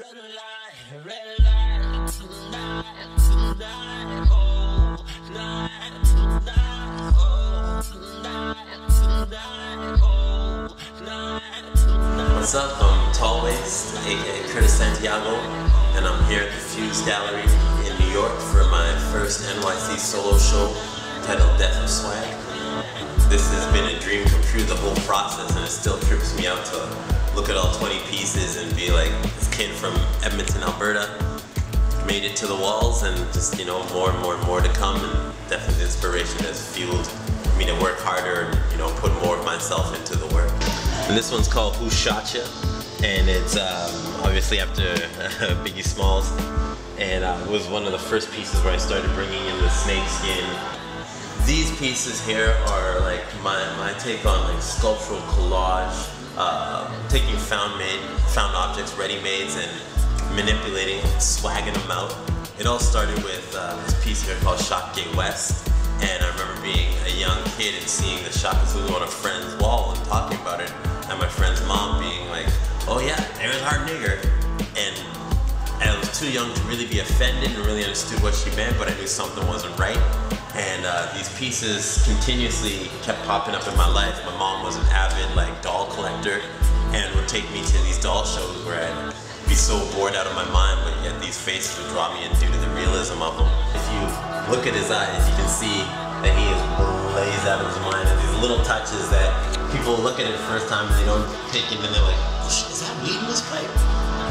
Red light, tonight, tonight, oh, night, tonight, oh, tonight, tonight, oh, night, tonight. What's up? I'm Talwst, aka Curtis Santiago, and I'm here at the Fuse Gallery in New York for my first NYC solo show titled Death of Swag. This has been a dream come true, the whole process, and it still trips me out to look at all 20 pieces and be like, this kid from Edmonton, Alberta made it to the walls, and just, you know, more and more and more to come, and definitely the inspiration has fueled me to work harder and, you know, put more of myself into the work. And this one's called Who Shot Ya? And it's obviously after Biggie Smalls, and it was one of the first pieces where I started bringing in the snake skin. These pieces here are like my take on like sculptural collage, taking found objects, ready-mades, and manipulating, swagging them out. It all started with this piece here called Shot Gay West, and I remember being a young kid and seeing the Shaka Zulu on a friend's wall and talking about it, and my friend's mom being like, oh yeah, there's our nigger. And I was too young to really be offended and really understood what she meant, but I knew something wasn't right. And these pieces continuously kept popping up in my life. My mom was an avid doll collector and would take me to these doll shows where I'd be so bored out of my mind, but yet these faces would draw me in due to the realism of them. If you look at his eyes, you can see that he is blazed out of his mind, and these little touches that people look at it the first time and they don't take it, and they're like, is that weed in this pipe?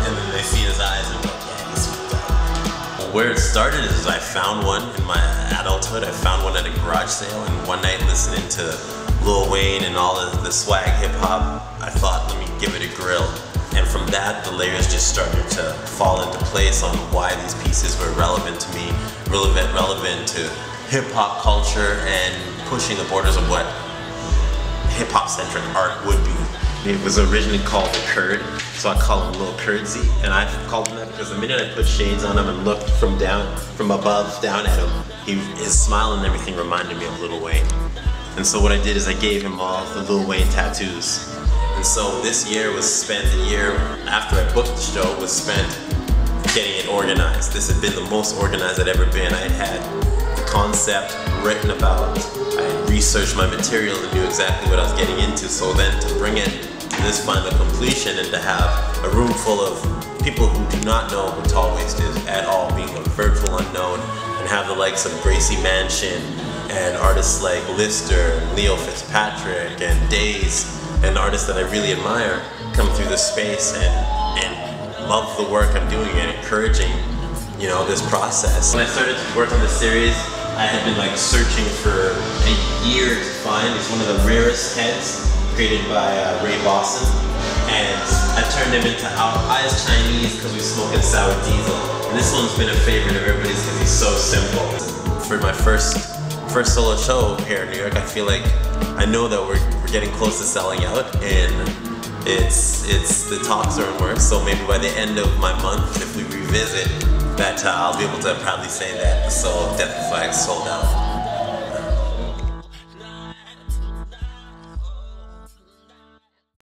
And then they see his eyes and go, yeah, he's sweet. Where it started is I found one in my adulthood. I found one at a garage sale, and one night listening to Lil Wayne and all of the swag hip hop, I thought, let me give it a grill. And from that, the layers just started to fall into place on why these pieces were relevant to me, relevant to hip hop culture, and pushing the borders of what hip hop centric art would be. It was originally called the Kurd, so I call him Lil Kurdsy, and I called him that because the minute I put shades on him and looked from above down at him, his smile and everything reminded me of Lil Wayne. And so what I did is I gave him all the Lil Wayne tattoos. And so this year was spent, the year after I booked the show was spent getting it organized. This had been the most organized I'd ever been. I had the concept written about, I had researched my material and knew exactly what I was getting into. So then to bring it to this final completion and to have a room full of people who do not know who Talwst is at all, being a virtual unknown, and have the likes of Gracie Mansion and artists like Lister, Leo Fitzpatrick, and Days, and artists that I really admire come through this space and love the work I'm doing and encouraging, you know, this process. When I started to work on this series, I had been searching for a year to find. It's one of the rarest heads created by Bossons, and I turned him into Eyes Chinese because we smoking sour diesel. And this one's been a favorite of everybody's because he's so simple. For my first solo show here in New York, I feel like I know that we're getting close to selling out, and it's the talks are in work. So maybe by the end of my month, if we revisit, that I'll be able to proudly say that the Death of Swag sold out.